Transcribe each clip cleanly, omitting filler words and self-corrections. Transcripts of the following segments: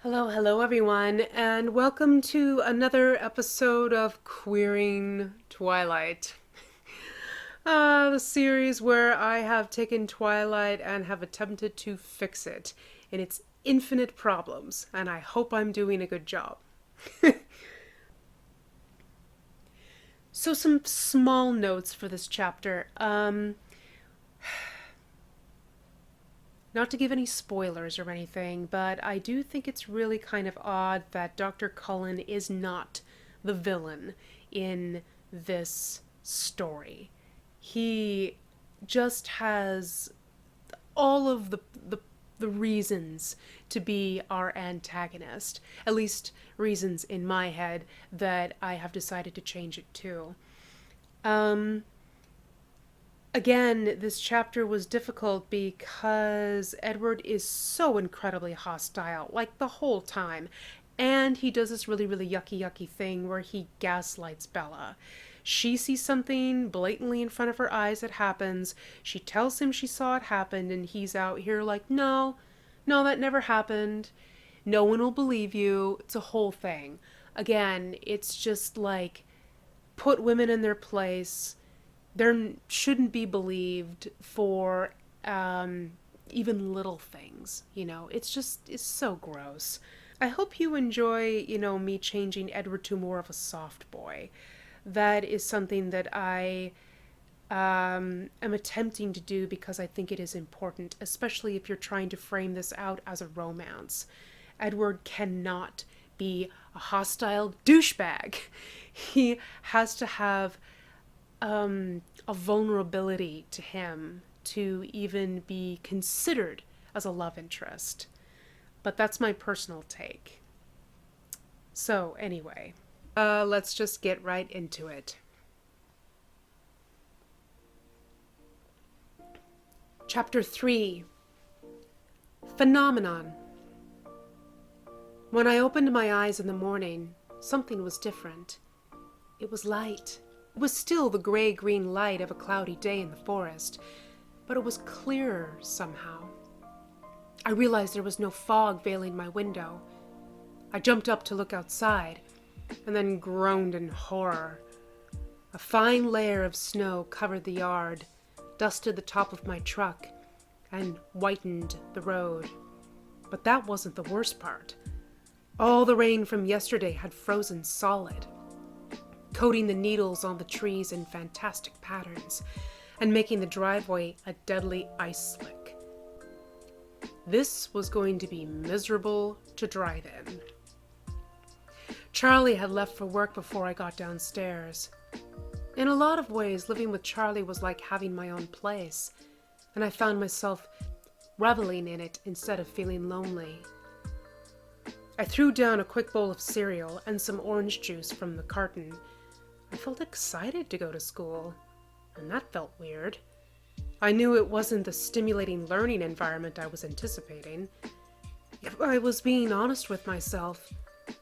Hello everyone, and welcome to another episode of Queering Twilight. The series where I have taken Twilight and have attempted to fix it in its infinite problems, and I hope I'm doing a good job. So some small notes for this chapter. Not to give any spoilers or anything, but I do think it's really kind of odd that Dr. Cullen is not the villain in this story. He just has all of the reasons to be our antagonist, at least reasons in my head that I have decided to change it to. Um, Again, this chapter was difficult because Edward is so incredibly hostile, like the whole time. And he does this really yucky thing where he gaslights Bella. She sees something blatantly in front of her eyes that happens. She tells him she saw it happen, and he's out here like, no, that never happened. No one will believe you. It's a whole thing. Again, it's just like, put women in their place. There shouldn't be believed for even little things, it's so gross. I hope you enjoy, me changing Edward to more of a soft boy. That is something that I am attempting to do because I think it is important, especially if you're trying to frame this out as a romance. Edward cannot be a hostile douchebag. He has to have a vulnerability to him to even be considered as a love interest. But that's my personal take. So, anyway, let's just get right into it. Chapter 3 Phenomenon. When I opened my eyes in the morning, something was different. It was light. It was still the gray-green light of a cloudy day in the forest, but it was clearer somehow. I realized there was no fog veiling my window. I jumped up to look outside, and then groaned in horror. A fine layer of snow covered the yard, dusted the top of my truck, and whitened the road. But that wasn't the worst part. All the rain from yesterday had frozen solid, coating the needles on the trees in fantastic patterns, and making the driveway a deadly ice slick. This was going to be miserable to drive in. Charlie had left for work before I got downstairs. In a lot of ways, living with Charlie was like having my own place, and I found myself reveling in it instead of feeling lonely. I threw down a quick bowl of cereal and some orange juice from the carton. I felt excited to go to school, and that felt weird. I knew it wasn't the stimulating learning environment I was anticipating. If I was being honest with myself,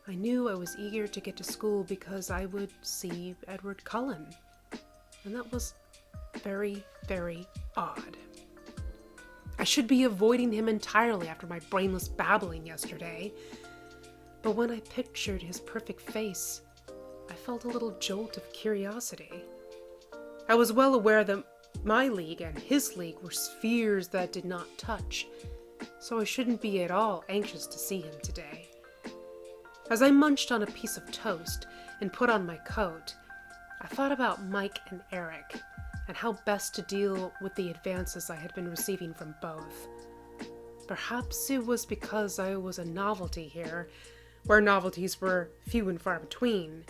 I knew I was eager to get to school because I would see Edward Cullen, and that was very odd. I should be avoiding him entirely after my brainless babbling yesterday, but when I pictured his perfect face, I felt a little jolt of curiosity. I was well aware that my league and his league were spheres that did not touch, so I shouldn't be at all anxious to see him today. As I munched on a piece of toast and put on my coat, I thought about Mike and Eric and how best to deal with the advances I had been receiving from both. Perhaps it was because I was a novelty here, where novelties were few and far between.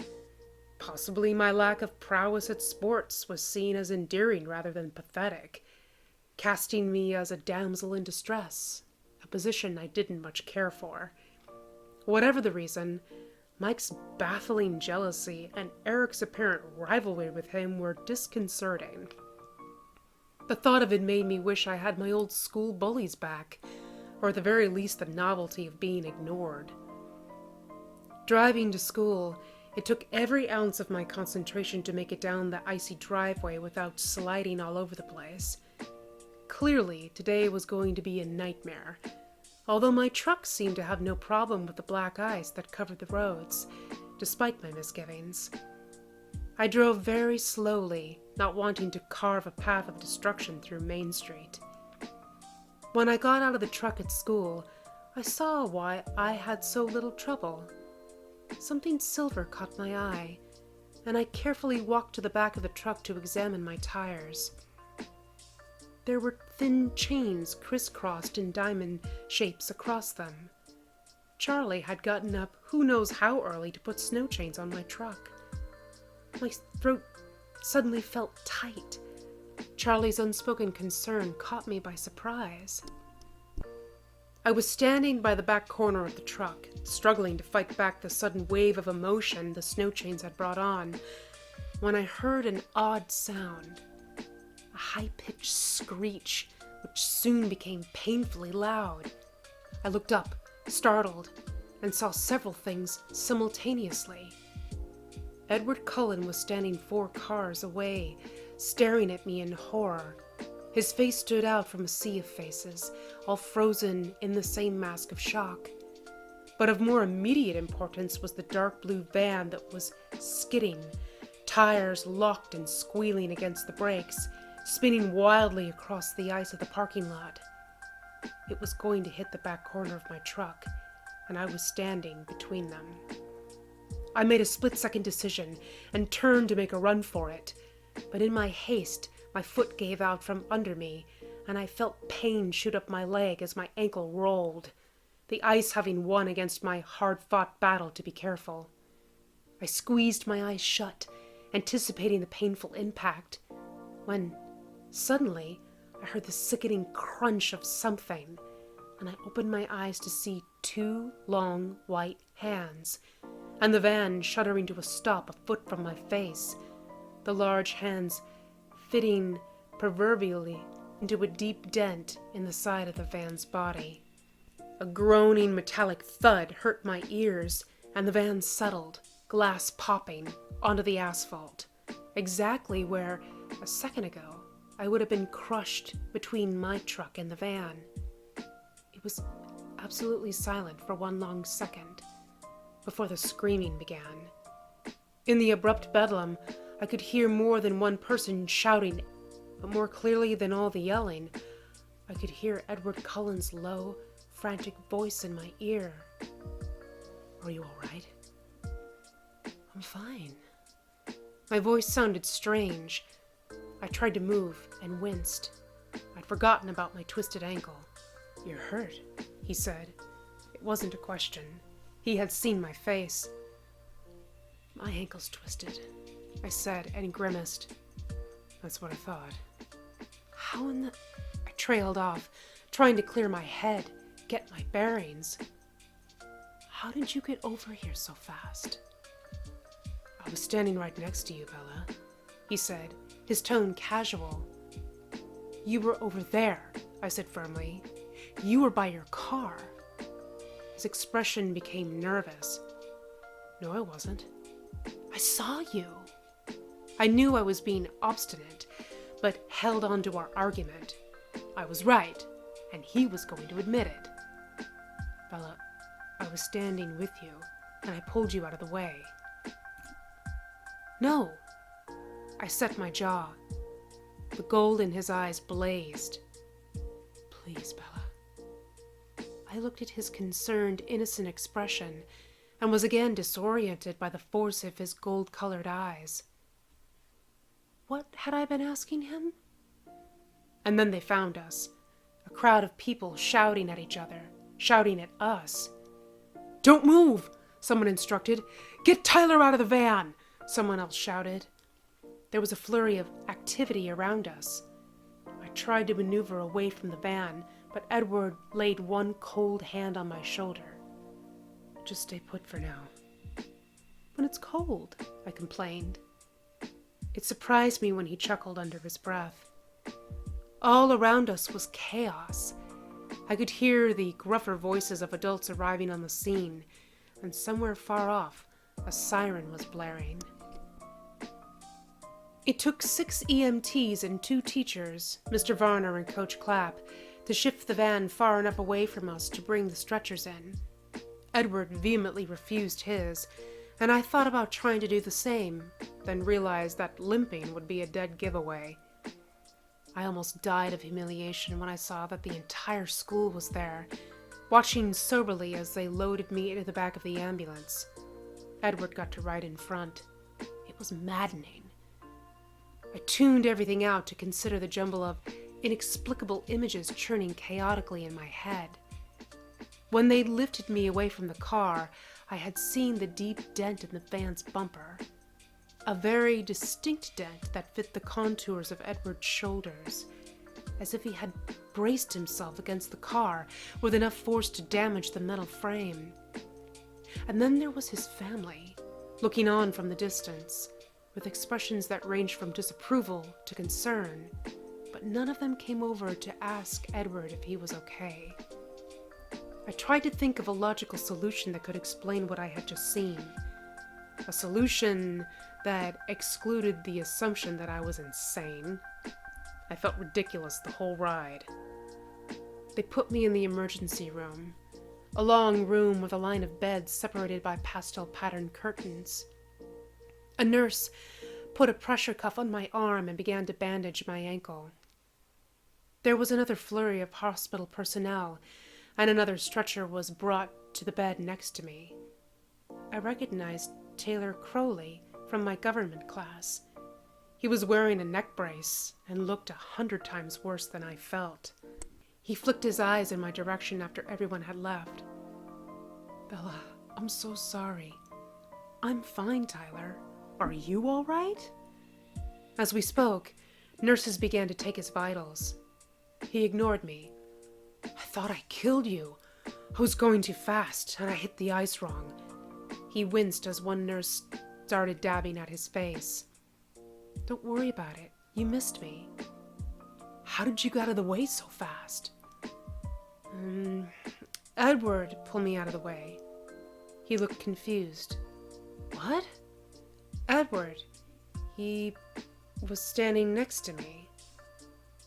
Possibly my lack of prowess at sports was seen as endearing rather than pathetic, casting me as a damsel in distress, a position I didn't much care for. Whatever the reason, Mike's baffling jealousy and Eric's apparent rivalry with him were disconcerting. The thought of it made me wish I had my old school bullies back, or at the very least the novelty of being ignored. Driving to school, it took every ounce of my concentration to make it down the icy driveway without sliding all over the place. Clearly, today was going to be a nightmare, although my truck seemed to have no problem with the black ice that covered the roads, despite my misgivings. I drove very slowly, not wanting to carve a path of destruction through Main Street. When I got out of the truck at school, I saw why I had so little trouble. Something silver caught my eye, and I carefully walked to the back of the truck to examine my tires. There were thin chains crisscrossed in diamond shapes across them. Charlie had gotten up who knows how early to put snow chains on my truck. My throat suddenly felt tight. Charlie's unspoken concern caught me by surprise. I was standing by the back corner of the truck, struggling to fight back the sudden wave of emotion the snow chains had brought on, when I heard an odd sound. A high-pitched screech, which soon became painfully loud. I looked up, startled, and saw several things simultaneously. Edward Cullen was standing 4 cars away, staring at me in horror. His face stood out from a sea of faces, all frozen in the same mask of shock. But of more immediate importance was the dark blue van that was skidding, tires locked and squealing against the brakes, spinning wildly across the ice of the parking lot. It was going to hit the back corner of my truck, and I was standing between them. I made a split-second decision and turned to make a run for it, but in my haste, my foot gave out from under me, and I felt pain shoot up my leg as my ankle rolled, the ice having won against my hard-fought battle to be careful. I squeezed my eyes shut, anticipating the painful impact, when suddenly I heard the sickening crunch of something, and I opened my eyes to see 2 long white hands, and the van shuddering to a stop a foot from my face, the large hands fitting proverbially into a deep dent in the side of the van's body. A groaning metallic thud hurt my ears, and the van settled, glass popping, onto the asphalt, exactly where, a second ago, I would have been crushed between my truck and the van. It was absolutely silent for 1 long second, before the screaming began. In the abrupt bedlam, I could hear more than one person shouting, but more clearly than all the yelling, I could hear Edward Cullen's low, frantic voice in my ear. "Are you all right?" "I'm fine." My voice sounded strange. I tried to move and winced. I'd forgotten about my twisted ankle. "You're hurt," he said. It wasn't a question. He had seen my face. "My ankle's twisted," I said, and grimaced. "That's what I thought." "How in the—" I trailed off, trying to clear my head, get my bearings. "How did you get over here so fast?" "I was standing right next to you, Bella," he said, his tone casual. "You were over there," I said firmly. "You were by your car." His expression became nervous. "No, I wasn't." "I saw you." I knew I was being obstinate, but held on to our argument. I was right, and he was going to admit it. "Bella, I was standing with you, and I pulled you out of the way." "No." I set my jaw. The gold in his eyes blazed. "Please, Bella." I looked at his concerned, innocent expression, and was again disoriented by the force of his gold-colored eyes. What had I been asking him? And then they found us, a crowd of people shouting at each other, shouting at us. "Don't move," someone instructed. "Get Tyler out of the van," someone else shouted. There was a flurry of activity around us. I tried to maneuver away from the van, but Edward laid one cold hand on my shoulder. "Just stay put for now." "When it's cold," I complained. It surprised me when he chuckled under his breath. All around us was chaos. I could hear the gruffer voices of adults arriving on the scene, and somewhere far off, a siren was blaring. It took 6 EMTs and 2 teachers, Mr. Varner and Coach Clapp, to shift the van far enough away from us to bring the stretchers in. Edward vehemently refused his, and I thought about trying to do the same, then realized that limping would be a dead giveaway. I almost died of humiliation when I saw that the entire school was there, watching soberly as they loaded me into the back of the ambulance. Edward got to ride in front. It was maddening. I tuned everything out to consider the jumble of inexplicable images churning chaotically in my head. When they lifted me away from the car, I had seen the deep dent in the van's bumper. A very distinct dent that fit the contours of Edward's shoulders, as if he had braced himself against the car with enough force to damage the metal frame. And then there was his family, looking on from the distance, with expressions that ranged from disapproval to concern, but none of them came over to ask Edward if he was okay. I tried to think of a logical solution that could explain what I had just seen. A solution that excluded the assumption that I was insane. I felt ridiculous the whole ride. They put me in the emergency room, a long room with a line of beds separated by pastel-patterned curtains. A nurse put a pressure cuff on my arm and began to bandage my ankle. There was another flurry of hospital personnel, and another stretcher was brought to the bed next to me. I recognized Taylor Crowley from my government class. He was wearing a neck brace and looked 100 times worse than I felt. He flicked his eyes in my direction after everyone had left. "Bella, I'm so sorry." "I'm fine, Tyler. Are you all right?" As we spoke, nurses began to take his vitals. He ignored me. "I thought I killed you. I was going too fast, and I hit the ice wrong." He winced as one nurse started dabbing at his face. "Don't worry about it. You missed me." "How did you get out of the way so fast?" Edward pulled me out of the way." He looked confused. "What?" "Edward. He was standing next to me."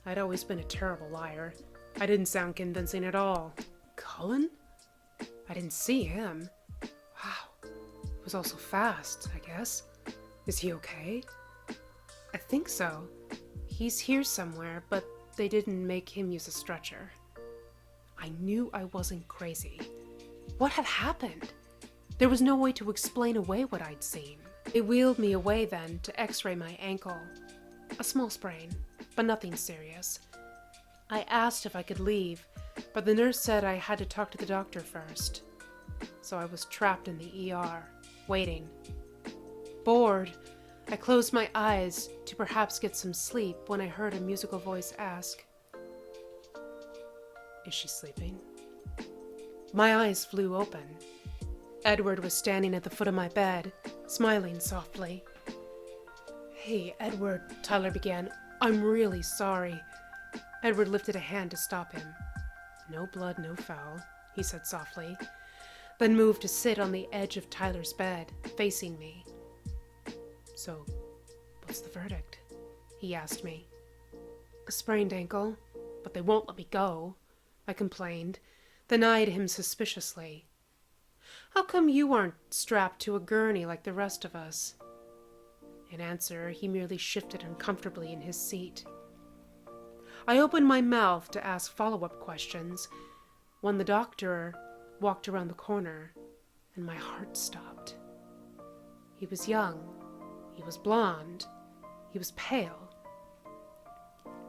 I'd always been a terrible liar. I didn't sound convincing at all. "Cullen?" "I didn't see him." "Wow. It was all so fast, I guess. Is he okay?" "I think so. He's here somewhere, but they didn't make him use a stretcher." I knew I wasn't crazy. What had happened? There was no way to explain away what I'd seen. They wheeled me away then to x-ray my ankle. A small sprain, but nothing serious. I asked if I could leave, but the nurse said I had to talk to the doctor first. So I was trapped in the ER, waiting. Bored, I closed my eyes to perhaps get some sleep when I heard a musical voice ask, "Is she sleeping?" My eyes flew open. Edward was standing at the foot of my bed, smiling softly. "Hey, Edward," Tyler began. "I'm really sorry." Edward lifted a hand to stop him. "No blood, no foul," he said softly, then moved to sit on the edge of Tyler's bed, facing me. "So, what's the verdict?" he asked me. "A sprained ankle, but they won't let me go," I complained, then eyed him suspiciously. "How come you aren't strapped to a gurney like the rest of us?" In answer, he merely shifted uncomfortably in his seat. I opened my mouth to ask follow-up questions when the doctor walked around the corner, and my heart stopped. He was young, he was blonde, he was pale,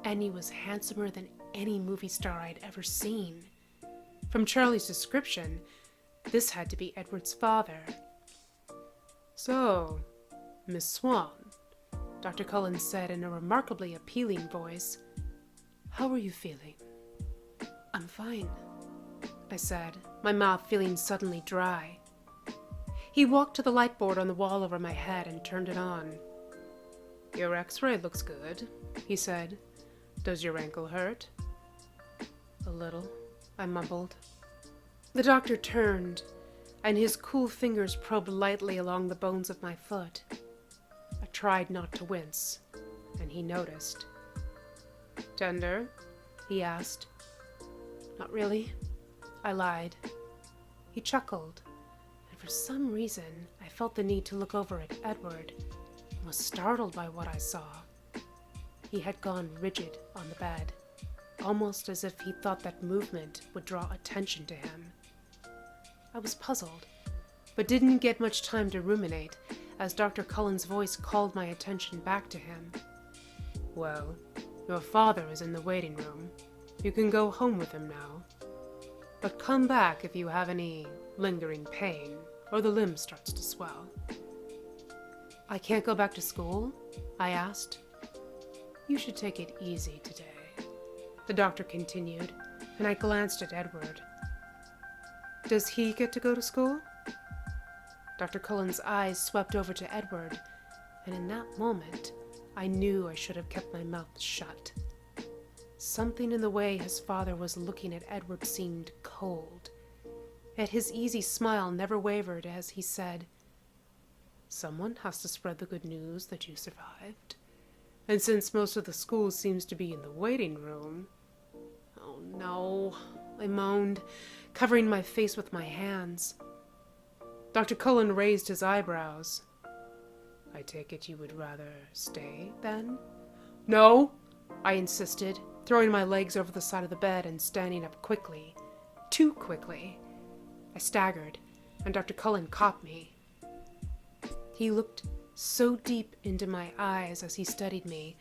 and he was handsomer than any movie star I'd ever seen. From Charlie's description, this had to be Edward's father. "So, Miss Swan," Dr. Cullen said in a remarkably appealing voice, "how are you feeling?" "I'm fine," I said, my mouth feeling suddenly dry. He walked to the light board on the wall over my head and turned it on. "Your x-ray looks good," he said. "Does your ankle hurt?" "A little," I mumbled. The doctor turned, and his cool fingers probed lightly along the bones of my foot. I tried not to wince, and he noticed. "Tender?" he asked. Not really. I lied. He chuckled, and for some reason, I felt the need to look over at Edward and was startled by what I saw. He had gone rigid on the bed, almost as if he thought that movement would draw attention to him. I was puzzled, but didn't get much time to ruminate as Dr. Cullen's voice called my attention back to him. Well, your father is in the waiting room. You can go home with him now. But come back if you have any lingering pain or the limb starts to swell. I can't go back to school? I asked. You should take it easy today, the doctor continued, and I glanced at Edward. Does he get to go to school? Dr. Cullen's eyes swept over to Edward, and in that moment, I knew I should have kept my mouth shut. Something in the way his father was looking at Edward seemed cold, yet his easy smile never wavered as he said, Someone has to spread the good news that you survived. And since most of the school seems to be in the waiting room... Oh no, I moaned, covering my face with my hands. Dr. Cullen raised his eyebrows. I take it you would rather stay, then? No, I insisted, throwing my legs over the side of the bed and standing up quickly. Too quickly. I staggered, and Dr. Cullen caught me. He looked so deep into my eyes as he studied me.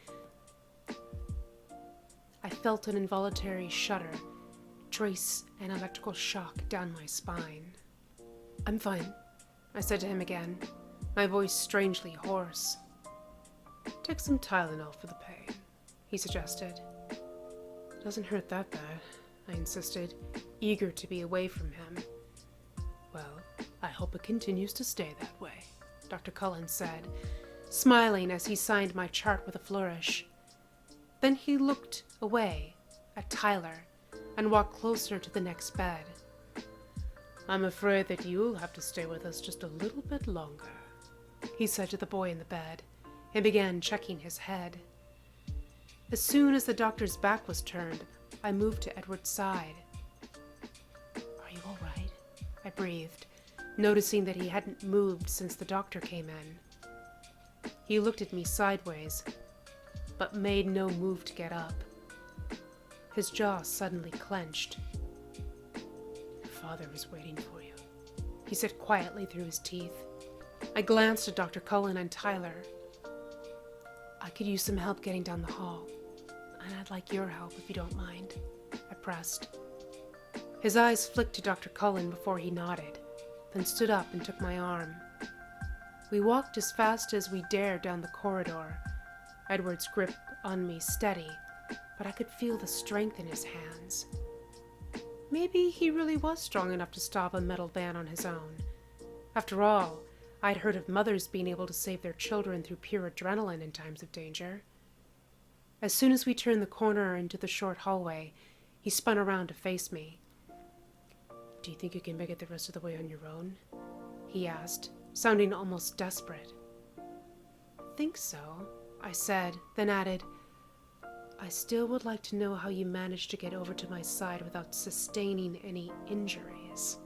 I felt an involuntary shudder trace an electrical shock down my spine. I'm fine, I said to him again, my voice strangely hoarse. Take some Tylenol for the pain, he suggested. Doesn't hurt that bad, I insisted, eager to be away from him. Well, I hope it continues to stay that way, Dr. Cullen said, smiling as he signed my chart with a flourish. Then he looked away at Tyler and walked closer to the next bed. I'm afraid that you'll have to stay with us just a little bit longer, he said to the boy in the bed, and began checking his head. As soon as the doctor's back was turned, I moved to Edward's side. Are you all right? I breathed, noticing that he hadn't moved since the doctor came in. He looked at me sideways, but made no move to get up. His jaw suddenly clenched. Your father is waiting for you, he said quietly through his teeth. I glanced at Dr. Cullen and Tyler. I could use some help getting down the hall, and I'd like your help if you don't mind, I pressed. His eyes flicked to Dr. Cullen before he nodded, then stood up and took my arm. We walked as fast as we dared down the corridor, Edward's grip on me steady, but I could feel the strength in his hands. Maybe he really was strong enough to stop a metal van on his own. After all, I'd heard of mothers being able to save their children through pure adrenaline in times of danger. As soon as we turned the corner into the short hallway, he spun around to face me. Do you think you can make it the rest of the way on your own? He asked, sounding almost desperate. Think so, I said, then added, I still would like to know how you managed to get over to my side without sustaining any injuries.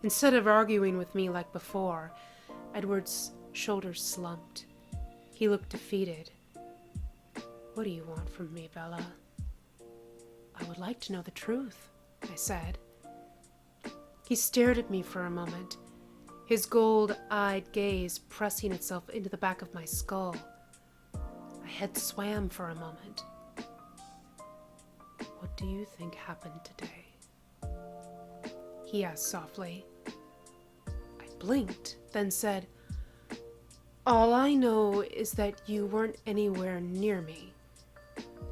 Instead of arguing with me like before, Edward's shoulders slumped. He looked defeated. What do you want from me, Bella? I would like to know the truth, I said. He stared at me for a moment, his gold-eyed gaze pressing itself into the back of my skull. My head swam for a moment. What do you think happened today? He asked softly. I blinked, then said, All I know is that you weren't anywhere near me.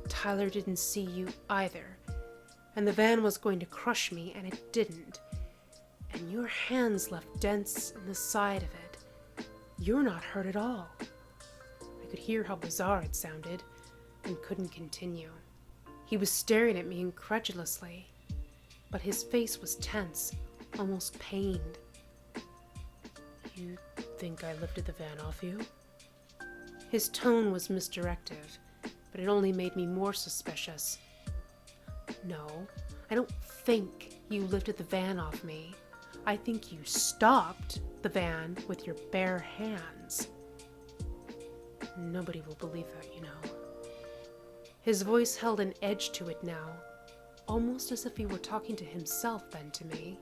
Tyler didn't see you either, and the van was going to crush me, and it didn't. And your hands left dents in the side of it. You're not hurt at all. I could hear how bizarre it sounded, and couldn't continue. He was staring at me incredulously, but his face was tense, almost pained. You think I lifted the van off you? His tone was misdirective, but it only made me more suspicious. No, I don't think you lifted the van off me. I think you stopped the van with your bare hands. Nobody will believe that, you know. His voice held an edge to it now, almost as if he were talking to himself then to me.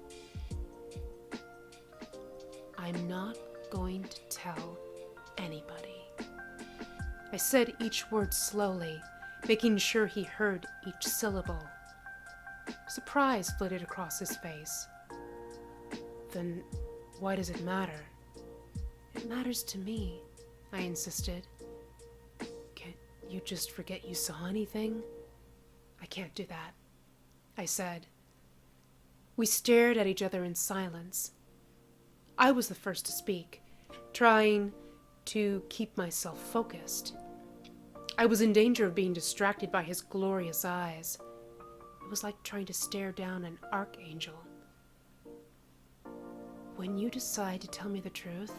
I'm not going to tell anybody. I said each word slowly, making sure he heard each syllable. Surprise flitted across his face. Then why does it matter? It matters to me, I insisted. Can't you just forget you saw anything? I can't do that, I said. We stared at each other in silence. I was the first to speak, trying to keep myself focused. I was in danger of being distracted by his glorious eyes. It was like trying to stare down an archangel. When you decide to tell me the truth,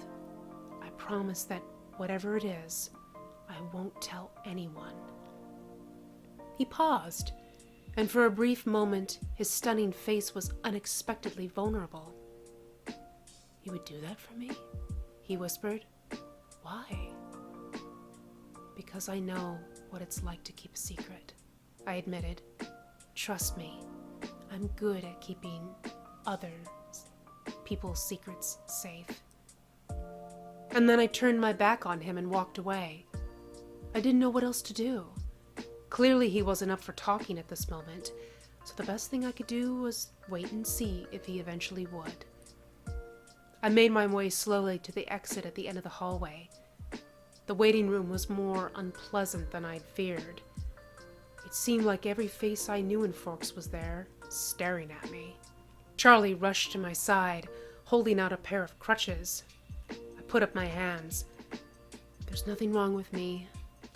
I promise that whatever it is, I won't tell anyone. He paused, and for a brief moment, his stunning face was unexpectedly vulnerable. You would do that for me? He whispered. Why? Because I know what it's like to keep a secret, I admitted. Trust me, I'm good at keeping people's secrets safe. And then I turned my back on him and walked away. I didn't know what else to do. Clearly he wasn't up for talking at this moment, so the best thing I could do was wait and see if he eventually would. I made my way slowly to the exit at the end of the hallway. The waiting room was more unpleasant than I'd feared. It seemed like every face I knew in Forks was there, staring at me. Charlie rushed to my side, holding out a pair of crutches. I put up my hands. There's nothing wrong with me,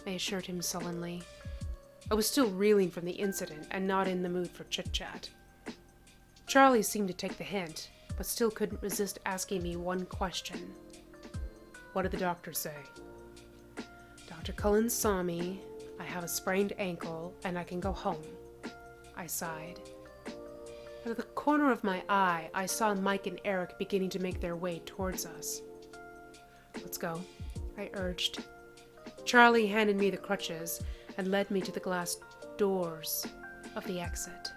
I assured him sullenly. I was still reeling from the incident and not in the mood for chit-chat. Charlie seemed to take the hint, but still couldn't resist asking me one question. What did the doctor say? Dr. Cullen saw me. I have a sprained ankle, and I can go home. I sighed. Out of the corner of my eye, I saw Mike and Eric beginning to make their way towards us. Let's go, I urged. Charlie handed me the crutches and led me to the glass doors of the exit.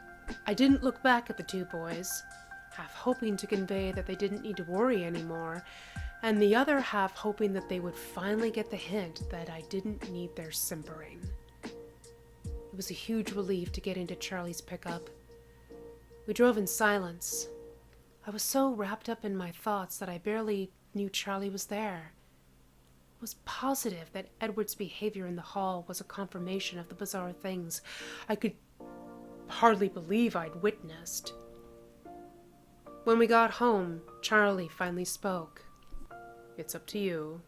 I didn't look back at the two boys, half hoping to convey that they didn't need to worry anymore, and the other half hoping that they would finally get the hint that I didn't need their simpering. It was a huge relief to get into Charlie's pickup. We drove in silence. I was so wrapped up in my thoughts that I barely knew Charlie was there. I was positive that Edward's behavior in the hall was a confirmation of the bizarre things I could hardly believe I'd witnessed. When we got home, Charlie finally spoke. It's up to you,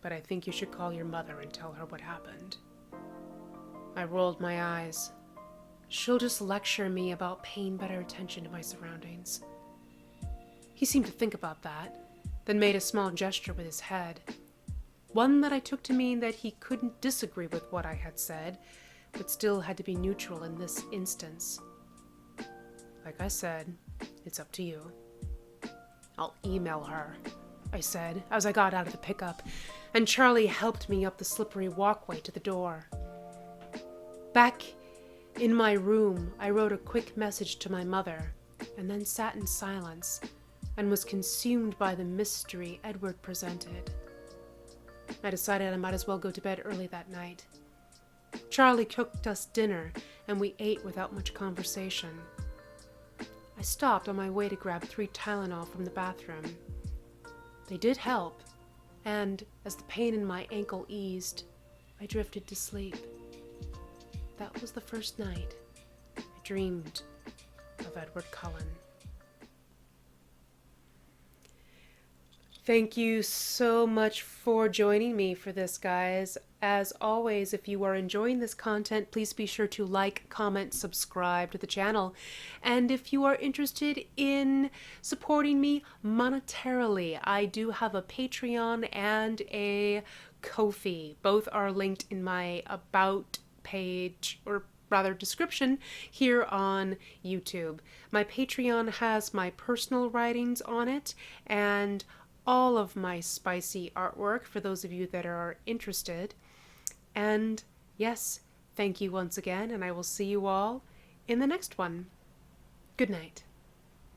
but I think you should call your mother and tell her what happened. I rolled my eyes. She'll just lecture me about paying better attention to my surroundings. He seemed to think about that, then made a small gesture with his head. One that I took to mean that he couldn't disagree with what I had said, but still had to be neutral in this instance. Like I said, it's up to you. I'll email her, I said as I got out of the pickup, and Charlie helped me up the slippery walkway to the door. Back in my room, I wrote a quick message to my mother, and then sat in silence and was consumed by the mystery Edward presented. I decided I might as well go to bed early that night. Charlie cooked us dinner, and we ate without much conversation. I stopped on my way to grab 3 Tylenol from the bathroom. They did help, and as the pain in my ankle eased, I drifted to sleep. That was the first night I dreamed of Edward Cullen. Thank you so much for joining me for this, guys. As always, if you are enjoying this content, please be sure to like, comment, subscribe to the channel. And if you are interested in supporting me monetarily, I do have a Patreon and a Ko-fi. Both are linked in my About page or description here on YouTube. My Patreon has my personal writings on it and all of my spicy artwork for those of you that are interested. And yes, thank you once again, and I will see you all in the next one. Good night.